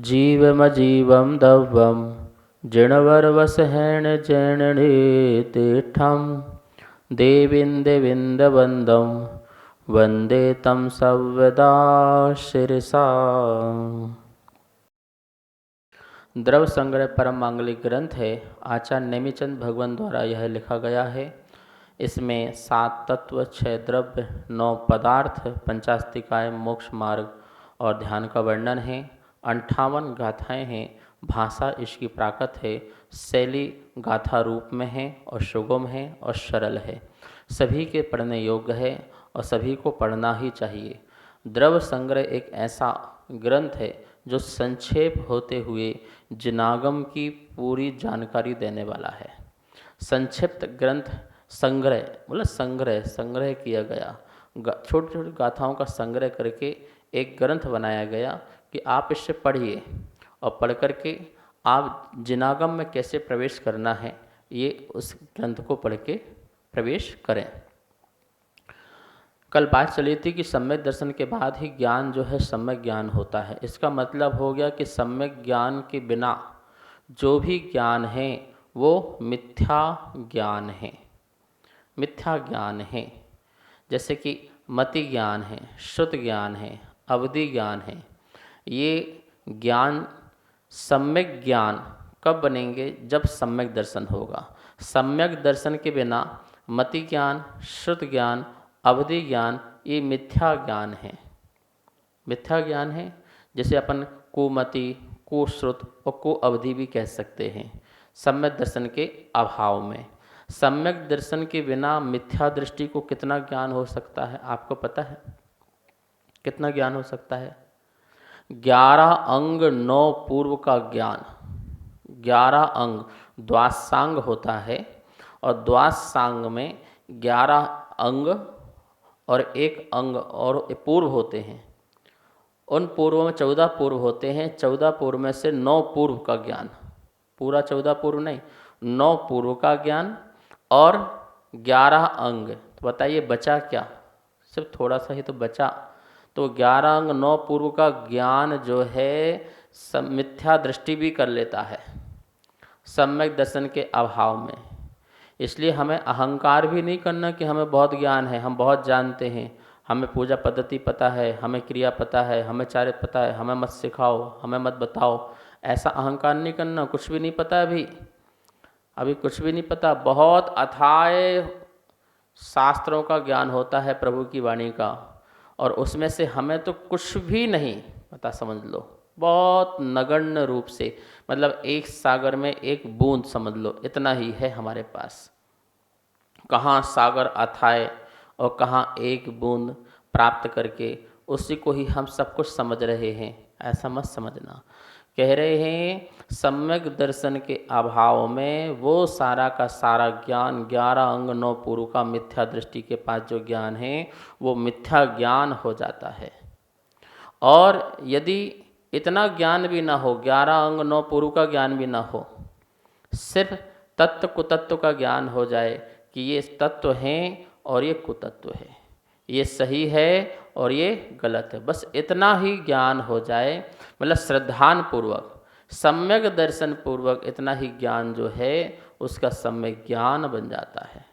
जीवमजीवं दव्वं जिणवरवसहेण जैणतीर्थं देवीन्दविन्दवन्दं वन्दे तं सव्यदा शिरसा। द्रव्य संग्रह परम मांगलिक ग्रंथ है। आचार्य नेमिचंद भगवान द्वारा यह लिखा गया है। इसमें 7 तत्व, 6 द्रव्य, 9 पदार्थ, 50 मोक्ष मार्ग और ध्यान का वर्णन है। 58 गाथाएँ हैं। भाषा इसकी प्राकृत है। शैली गाथा रूप में है और सुगम है और सरल है। सभी के पढ़ने योग्य है और सभी को पढ़ना ही चाहिए। द्रव्य संग्रह एक ऐसा ग्रंथ है जो संक्षेप होते हुए जिनागम की पूरी जानकारी देने वाला है। संक्षिप्त ग्रंथ संग्रह मतलब संग्रह किया गया, छोटी छोटी गाथाओं का संग्रह करके एक ग्रंथ बनाया गया कि आप इससे पढ़िए और पढ़ करके आप जिनागम में कैसे प्रवेश करना है ये उस ग्रंथ को पढ़ के प्रवेश करें। कल बात चली थी कि सम्यक दर्शन के बाद ही ज्ञान जो है सम्यक ज्ञान होता है। इसका मतलब हो गया कि सम्यक ज्ञान के बिना जो भी ज्ञान है वो मिथ्या ज्ञान है। मिथ्या ज्ञान है जैसे कि मति ज्ञान है, श्रुत ज्ञान है, अवधि ज्ञान है। ये ज्ञान सम्यक ज्ञान कब बनेंगे? जब सम्यक दर्शन होगा। सम्यक दर्शन के बिना मति ज्ञान, श्रुत ज्ञान, अवधि ज्ञान ये मिथ्या ज्ञान है। मिथ्या ज्ञान है जैसे अपन कुमति, कुश्रुत और कुअवधि भी कह सकते हैं सम्यक दर्शन के अभाव में। सम्यक दर्शन के बिना मिथ्या दृष्टि को कितना ज्ञान हो सकता है आपको पता है? कितना ज्ञान हो सकता है? 11 अंग 9 पूर्व का ज्ञान। 11 अंग द्वासांग होता है और द्वासांग में 11 अंग और एक अंग और पूर्व होते हैं। उन पूर्व में 14 पूर्व होते हैं। 14 पूर्व में से 9 पूर्व का ज्ञान, पूरा 14 पूर्व नहीं, 9 पूर्व का ज्ञान और 11 अंग। तो बताइए बचा क्या? सिर्फ थोड़ा सा ही तो बचा। तो 11 अंग 9 पूर्व का ज्ञान जो है मिथ्या दृष्टि भी कर लेता है सम्यक दर्शन के अभाव में। इसलिए हमें अहंकार भी नहीं करना कि हमें बहुत ज्ञान है, हम बहुत जानते हैं, हमें पूजा पद्धति पता है, हमें क्रिया पता है, हमें चार्य पता है, हमें मत सिखाओ, हमें मत बताओ। ऐसा अहंकार नहीं करना। कुछ भी नहीं पता अभी कुछ भी नहीं पता। बहुत अथाय शास्त्रों का ज्ञान होता है प्रभु की वाणी का और उसमें से हमें तो कुछ भी नहीं पता, समझ लो। बहुत नगण्य रूप से, मतलब एक सागर में एक बूंद समझ लो, इतना ही है हमारे पास। कहाँ सागर अथाय और कहाँ एक बूंद प्राप्त करके उसी को ही हम सब कुछ समझ रहे हैं, ऐसा मत समझना। कह रहे हैं सम्यक दर्शन के अभाव में वो सारा का सारा ज्ञान 11 अंग 9 पूर्व का मिथ्या दृष्टि के पास जो ज्ञान है वो मिथ्या ज्ञान हो जाता है। और यदि इतना ज्ञान भी ना हो, 11 अंग 9 पूर्व का ज्ञान भी ना हो, सिर्फ तत्व कुतत्व का ज्ञान हो जाए कि ये तत्व हैं और ये कुतत्व है, ये सही है और ये गलत है, बस इतना ही ज्ञान हो जाए, मतलब श्रद्धान पूर्वक सम्यक दर्शन पूर्वक इतना ही ज्ञान जो है उसका सम्यक ज्ञान बन जाता है।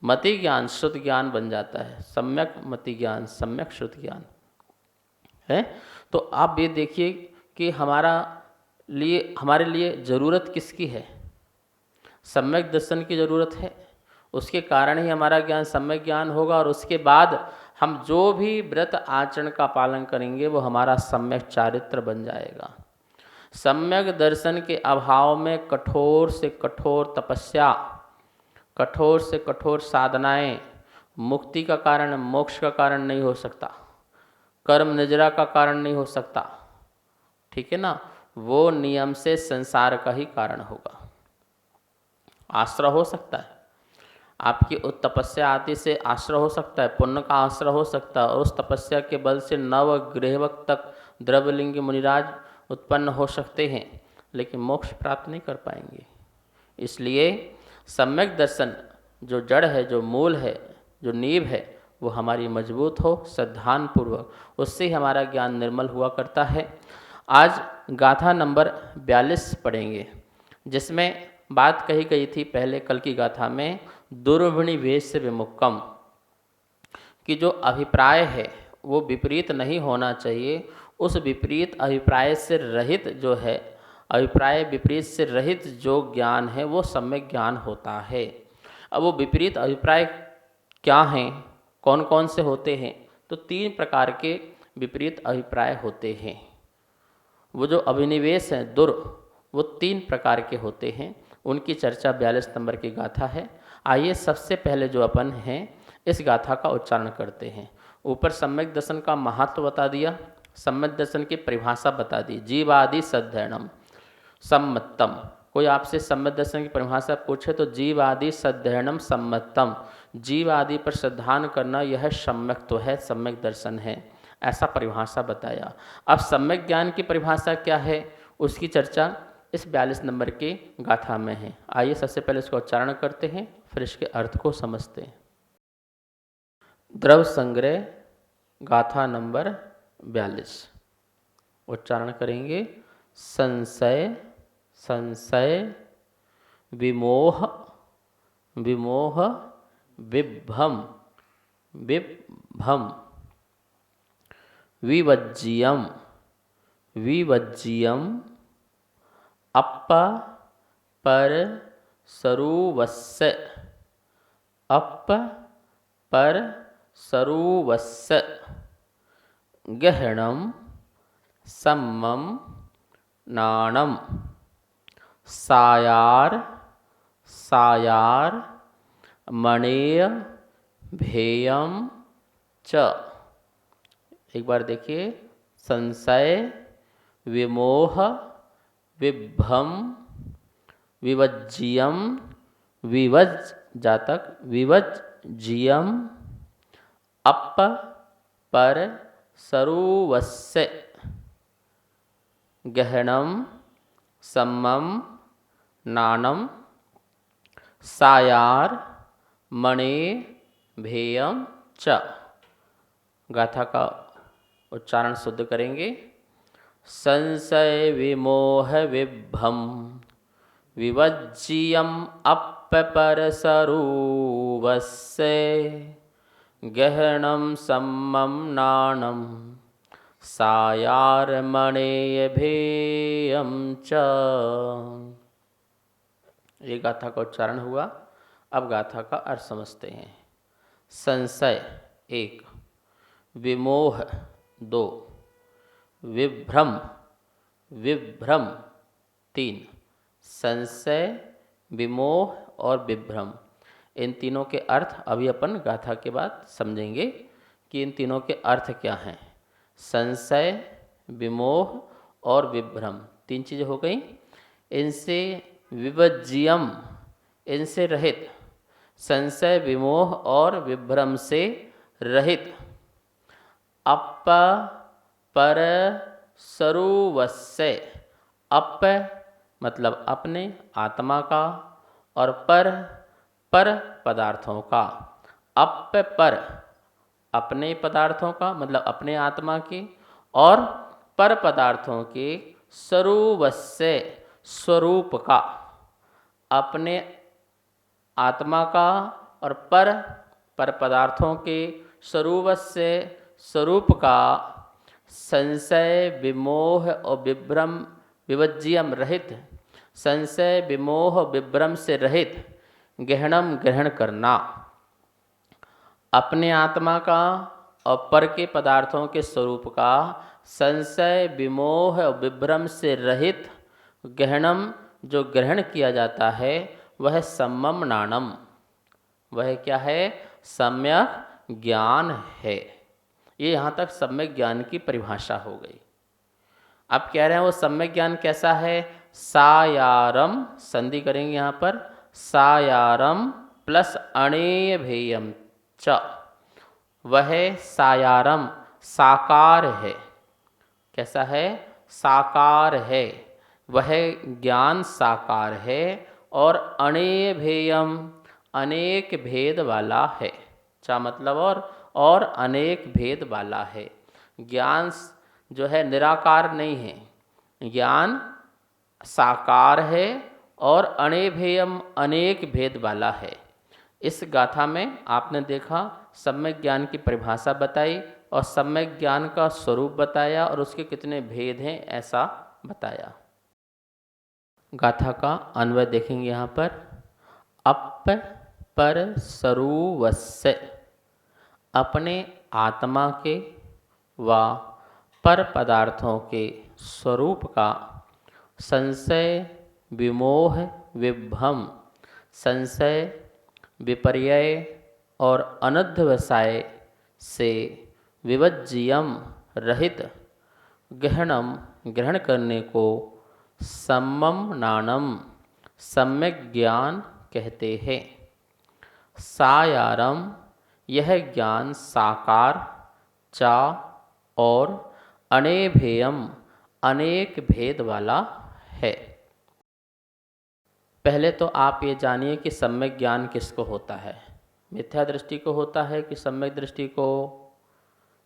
मति ज्ञान श्रुत ज्ञान बन जाता है। सम्यक मति ज्ञान, सम्यक श्रुत ज्ञान है। तो आप ये देखिए कि हमारे लिए ज़रूरत किसकी है? सम्यक दर्शन की ज़रूरत है। उसके कारण ही हमारा ज्ञान सम्यक ज्ञान होगा और उसके बाद हम जो भी व्रत आचरण का पालन करेंगे वो हमारा सम्यक चारित्र बन जाएगा। सम्यक दर्शन के अभाव में कठोर से कठोर तपस्या, कठोर से कठोर साधनाएं मुक्ति का कारण, मोक्ष का कारण नहीं हो सकता, कर्म निजरा का कारण नहीं हो सकता, ठीक है ना। वो नियम से संसार का ही कारण होगा। आश्रय हो सकता है, आपकी उस तपस्या आदि से आश्रय हो सकता है, पुण्य का आश्रय हो सकता है और उस तपस्या के बल से नव गृहवक तक द्रव्यलिंगी मुनिराज उत्पन्न हो सकते हैं, लेकिन मोक्ष प्राप्त नहीं कर पाएंगे। इसलिए सम्यक दर्शन जो जड़ है, जो मूल है, जो नींव है, वो हमारी मजबूत हो श्रद्धान पूर्वक, उससे हमारा ज्ञान निर्मल हुआ करता है। आज गाथा नंबर 42 पढ़ेंगे, जिसमें बात कही गई थी पहले कल की गाथा में दुर्विनिवेश विमुक्तम, कि जो अभिप्राय है वो विपरीत नहीं होना चाहिए। उस विपरीत अभिप्राय से रहित जो है, अभिप्राय विपरीत से रहित जो ज्ञान है वो सम्यक ज्ञान होता है। अब वो विपरीत अभिप्राय क्या हैं, कौन कौन से होते हैं? तो 3 प्रकार के विपरीत अभिप्राय होते हैं। वो जो अभिनिवेश हैं वो 3 प्रकार के होते हैं। उनकी चर्चा 42 नंबर की गाथा है। आइए सबसे पहले जो अपन हैं इस गाथा का उच्चारण करते हैं। ऊपर सम्यक दर्शन का महत्व बता दिया, सम्यक दर्शन की परिभाषा बता दी, जीवादि सद्धरणम सम्मतम। कोई आपसे सम्यक दर्शन की परिभाषा पूछे तो जीव आदि सद्धरणम सम्मतम, जीव आदि पर श्रद्धान करना यह सम्यक तो है, सम्यक दर्शन है, ऐसा परिभाषा बताया। अब सम्यक ज्ञान की परिभाषा क्या है उसकी चर्चा इस 42 नंबर की गाथा में है। आइए सबसे पहले इसका उच्चारण करते हैं, फिर इसके अर्थ को समझते हैं। द्रव संग्रह गाथा नंबर 42 उच्चारण करेंगे। संशय संशय विमोह विमोह विभ्रम विभ्रम विवज्जियम विवज्जियम अप पर सरुवस्य अप पर सरुवस्य गहनम सम्मम नाणम सायार सायार मणेय भेयम च। एक बार देखिए, संशय विमोह विभ्रम विवज्जियम विवज जातक विवज्जियम अप पर सरुवस्य गहनम सम्मम नाणम सायार मणे भेयम च। गाथा का उच्चारण शुद्ध करेंगे। संशय विमोह विभ्रम विवज्जियम अप पर सरुवस्य गहनम सम्मम नाणम सायार मणेय भेयम च। ये गाथा का उच्चारण हुआ। अब गाथा का अर्थ समझते हैं। संशय 1, विमोह 2, विभ्रम विभ्रम 3। संशय विमोह और विभ्रम, इन तीनों के अर्थ अभी अपन गाथा के बाद समझेंगे कि इन तीनों के अर्थ क्या हैं। संशय विमोह और विभ्रम 3 चीज़ें हो गई। इनसे विवज्जियम, इनसे रहित, संशय विमोह और विभ्रम से रहित, अप पर सरुवस्य, अप मतलब अपने आत्मा का और पर पदार्थों का। अप पर अपने पदार्थों का मतलब अपने आत्मा के, और पर पदार्थों के सरुवस्य स्वरूप का, अपने आत्मा का और पर पदार्थों के स्वरूपस्य स्वरूप का, संशय विमोह और विभ्रम विवज्जियम रहित, संशय विमोह विभ्रम से रहित, गहनम ग्रहण करना, अपने आत्मा का और पर के पदार्थों के स्वरूप का संशय विमोह और विभ्रम से रहित गहनम जो ग्रहण किया जाता है वह सम्मम नाणम, वह क्या है? सम्यक ज्ञान है। ये यहाँ तक सम्यक ज्ञान की परिभाषा हो गई। अब कह रहे हैं वो सम्यक ज्ञान कैसा है? सायारम, संधि करेंगे यहाँ पर, सायारम प्लस अणेय भेयम च, वह सायारम साकार है। कैसा है? साकार है। वह ज्ञान साकार है और अणेय भेयम अनेक भेद वाला है। क्या मतलब? और अनेक भेद वाला है। ज्ञान जो है निराकार नहीं है, ज्ञान साकार है और अनेभेयम अनेक भेद वाला है। इस गाथा में आपने देखा सम्यक ज्ञान की परिभाषा बताई और सम्यक ज्ञान का स्वरूप बताया और उसके कितने भेद हैं ऐसा बताया। गाथा का अन्वय देखेंगे यहाँ पर। अप पर सरुवस्य, अपने आत्मा के व पर पदार्थों के स्वरूप का संशय विमोह विभ्रम, संशय विपर्यय और अनध्यवसाय से विवज्जियम रहित ग्रहण करने को सम्मम नानम सम्यक ज्ञान कहते हैं। सायारम, यह ज्ञान साकार चा और अनेभेयम अनेक भेद वाला है। पहले तो आप ये जानिए कि सम्यक ज्ञान किसको होता है। मिथ्या दृष्टि को होता है कि सम्यक दृष्टि को?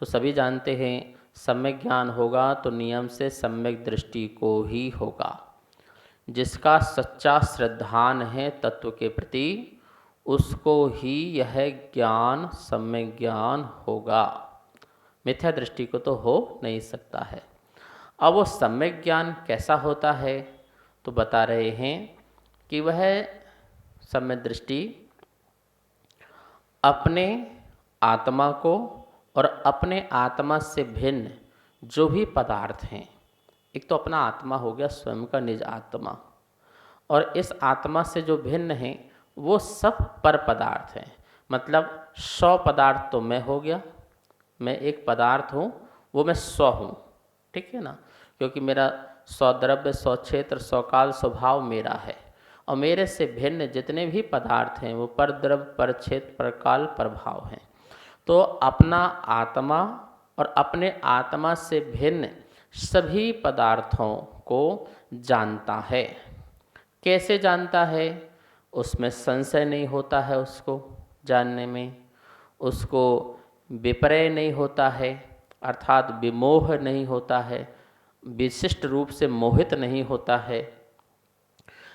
तो सभी जानते हैं सम्यक ज्ञान होगा तो नियम से सम्यक दृष्टि को ही होगा। जिसका सच्चा श्रद्धान है तत्व के प्रति उसको ही यह ज्ञान सम्यक ज्ञान होगा। मिथ्या दृष्टि को तो हो नहीं सकता है। अब वो सम्यक ज्ञान कैसा होता है तो बता रहे हैं कि वह सम्यक दृष्टि अपने आत्मा को और अपने आत्मा से भिन्न जो भी पदार्थ हैं, एक तो अपना आत्मा हो गया स्वयं का निज आत्मा, और इस आत्मा से जो भिन्न हैं वो सब पर पदार्थ हैं। मतलब 100 पदार्थ तो मैं हो गया, मैं एक पदार्थ हूँ, वो मैं 100 हूँ, ठीक है ना, क्योंकि मेरा 100 द्रव्य 100 क्षेत्र 100 काल स्वभाव मेरा है। और मेरे से भिन्न जितने भी पदार्थ हैं वो पर द्रव्य पर क्षेत्र पर काल पर भाव हैं। तो अपना आत्मा और अपने आत्मा से भिन्न सभी पदार्थों को जानता है। कैसे जानता है? उसमें संशय नहीं होता है उसको जानने में, उसको विपर्य नहीं होता है अर्थात विमोह नहीं होता है, विशिष्ट रूप से मोहित नहीं होता है,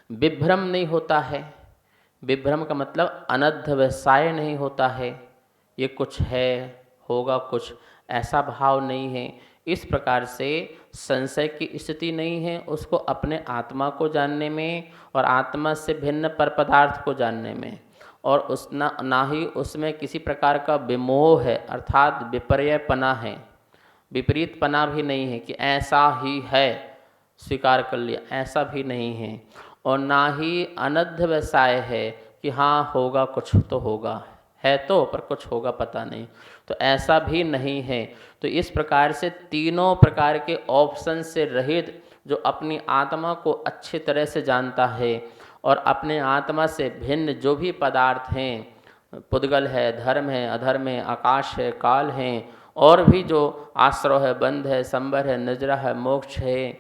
विभ्रम नहीं होता है। विभ्रम का मतलब अनध्यवसाय नहीं होता है, ये कुछ है होगा कुछ ऐसा भाव नहीं है। इस प्रकार से संशय की स्थिति नहीं है उसको अपने आत्मा को जानने में और आत्मा से भिन्न पर पदार्थ को जानने में, और ना ही उसमें किसी प्रकार का विमोह है अर्थात विपर्ययपना है, विपरीतपना भी नहीं है कि ऐसा ही है स्वीकार कर लिया, ऐसा भी नहीं है। और ना ही अनध्यवसाय है कि हाँ होगा कुछ तो होगा, है तो पर कुछ होगा पता नहीं, तो ऐसा भी नहीं है। तो इस प्रकार से तीनों प्रकार के ऑप्शन से रहित जो अपनी आत्मा को अच्छी तरह से जानता है और अपने आत्मा से भिन्न जो भी पदार्थ हैं, पुद्गल है, धर्म है, अधर्म है, आकाश है, काल है, और भी जो आश्रय है, बंध है, संबर है, नजरा है, मोक्ष है,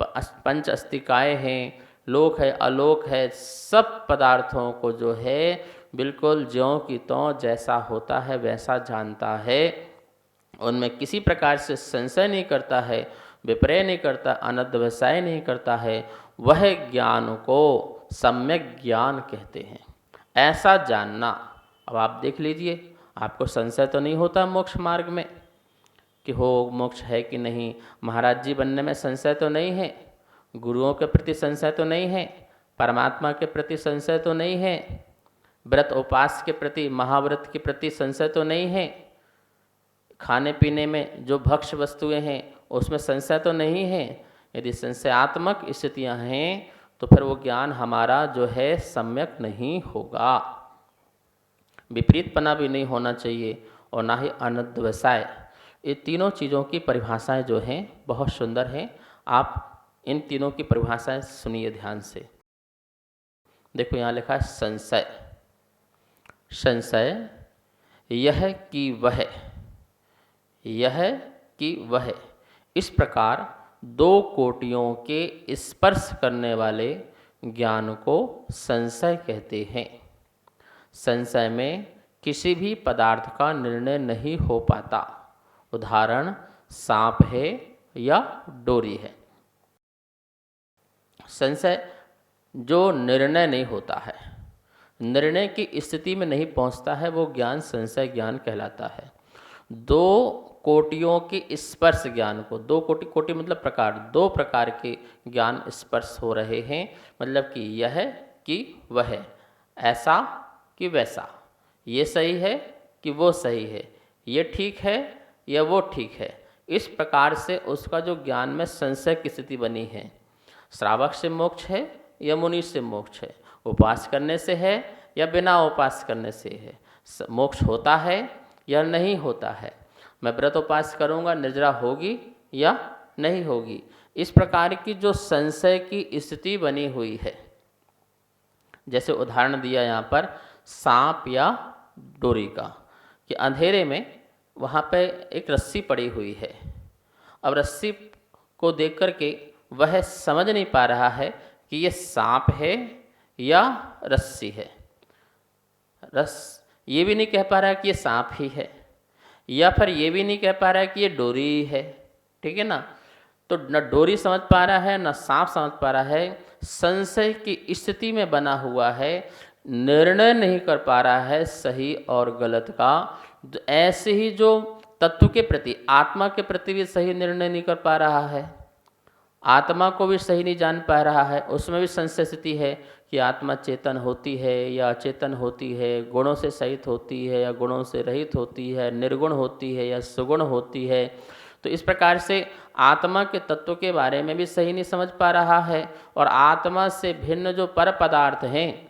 पंच अस्तिकाएँ हैं, लोक है, अलोक है, सब पदार्थों को जो है बिल्कुल ज्यों की त्यों जैसा होता है वैसा जानता है। उनमें किसी प्रकार से संशय नहीं करता है, विपर्य नहीं करता, अनध्यवसाय नहीं करता है। वह ज्ञान को सम्यक ज्ञान कहते हैं। ऐसा जानना, अब आप देख लीजिए, आपको संशय तो नहीं होता मोक्ष मार्ग में कि हो मोक्ष है कि नहीं, महाराज जी बनने में संशय तो नहीं है, गुरुओं के प्रति संशय तो नहीं है, परमात्मा के प्रति संशय तो नहीं है, व्रत उपास के प्रति महाव्रत के प्रति संशय तो नहीं है, खाने पीने में जो भक्ष्य वस्तुएं हैं उसमें संशय तो नहीं है। यदि संशयात्मक स्थितियां हैं तो फिर वो ज्ञान हमारा जो है सम्यक नहीं होगा। विपरीतपना भी नहीं होना चाहिए और ना ही अनध्यवसाय। ये तीनों चीज़ों की परिभाषाएं जो हैं बहुत सुंदर हैं। आप इन तीनों की परिभाषाएं सुनिए ध्यान से। देखो यहाँ लिखा है संशय। संशय यह कि वह, यह कि वह, इस प्रकार दो कोटियों के स्पर्श करने वाले ज्ञान को संशय कहते हैं। संशय में किसी भी पदार्थ का निर्णय नहीं हो पाता। उदाहरण सांप है या डोरी है। संशय जो निर्णय नहीं होता है, निर्णय की स्थिति में नहीं पहुंचता है, वो ज्ञान संशय ज्ञान कहलाता है। दो कोटियों के स्पर्श ज्ञान को, दो कोटि, कोटि मतलब प्रकार, दो प्रकार के ज्ञान स्पर्श हो रहे हैं, मतलब कि यह कि वह, ऐसा कि वैसा, ये सही है कि वो सही है, ये ठीक है या वो ठीक है, इस प्रकार से उसका जो ज्ञान में संशय की स्थिति बनी है। श्रावक से मोक्ष है या मुनि से मोक्ष है, उपास करने से है या बिना उपास करने से है, मोक्ष होता है या नहीं होता है, मैं व्रत उपास करूँगा निर्जरा होगी या नहीं होगी, इस प्रकार की जो संशय की स्थिति बनी हुई है। जैसे उदाहरण दिया यहाँ पर सांप या डोरी का, कि अंधेरे में वहाँ पे एक रस्सी पड़ी हुई है। अब रस्सी को देख कर के वह समझ नहीं पा रहा है कि ये सांप है या रस्सी है। ये भी नहीं कह पा रहा है कि ये सांप ही है, या फिर ये भी नहीं कह पा रहा है कि ये डोरी है। ठीक है ना, तो न डोरी समझ पा रहा है न सांप समझ पा रहा है, संशय की स्थिति में बना हुआ है, निर्णय नहीं कर पा रहा है सही और गलत का। ऐसे ही जो तत्व के प्रति, आत्मा के प्रति भी सही निर्णय नहीं कर पा रहा है, आत्मा को भी सही नहीं जान पा रहा है, उसमें भी संशय स्थिति है कि आत्मा चेतन होती है या अचेतन होती है, गुणों से सहित होती है या गुणों से रहित होती है, निर्गुण होती है या सुगुण होती है। तो इस प्रकार से आत्मा के तत्व के बारे में भी सही नहीं समझ पा रहा है, और आत्मा से भिन्न जो पर पदार्थ हैं,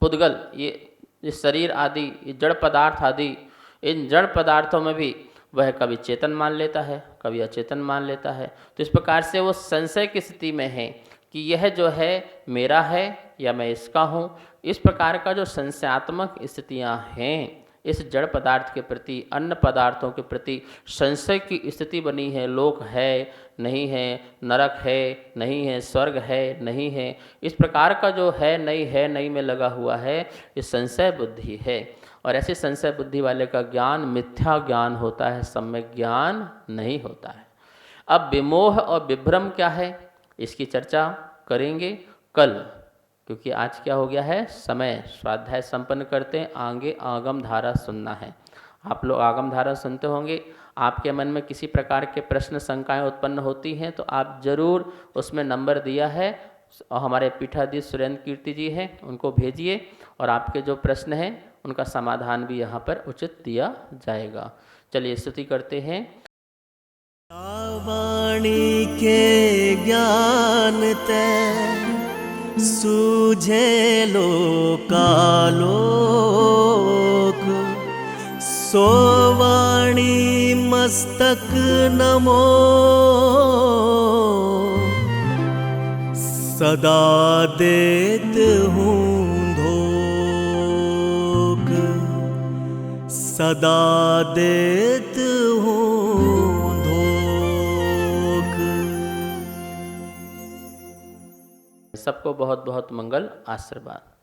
पुद्गल, ये शरीर आदि, ये जड़ पदार्थ आदि, इन जड़ पदार्थों में भी वह कभी चेतन मान लेता है, कभी अचेतन मान लेता है। तो इस प्रकार से वो संशय की स्थिति में है कि यह जो है मेरा है या मैं इसका हूँ। इस प्रकार का जो संशयात्मक स्थितियाँ हैं, इस जड़ पदार्थ के प्रति, अन्य पदार्थों के प्रति संशय की स्थिति बनी है। लोक है नहीं है, नरक है नहीं है, स्वर्ग है नहीं है, इस प्रकार का जो है नहीं में लगा हुआ है, ये संशय बुद्धि है। और ऐसे संशय बुद्धि वाले का ज्ञान मिथ्या ज्ञान होता है, सम्यक ज्ञान नहीं होता है। अब विमोह और विभ्रम क्या है, इसकी चर्चा करेंगे कल, क्योंकि आज क्या हो गया है, समय, स्वाध्याय संपन्न करते हैं, आगे आगम धारा सुनना है। आप लोग आगम धारा सुनते होंगे, आपके मन में किसी प्रकार के प्रश्न शंकाएं उत्पन्न होती हैं तो आप जरूर, उसमें नंबर दिया है और हमारे पीठाधीश सुरेंद्र कीर्ति जी हैं, उनको भेजिए और आपके जो प्रश्न हैं उनका समाधान भी यहाँ पर उचित दिया जाएगा। चलिए स्तुति करते हैं। वाणी के ज्ञान ते सूझे लोकालोक, सो वाणी मस्तक नमो, सदा देत हूँ धोख, सदा देत हूँ धोख। सबको बहुत बहुत मंगल आशीर्वाद।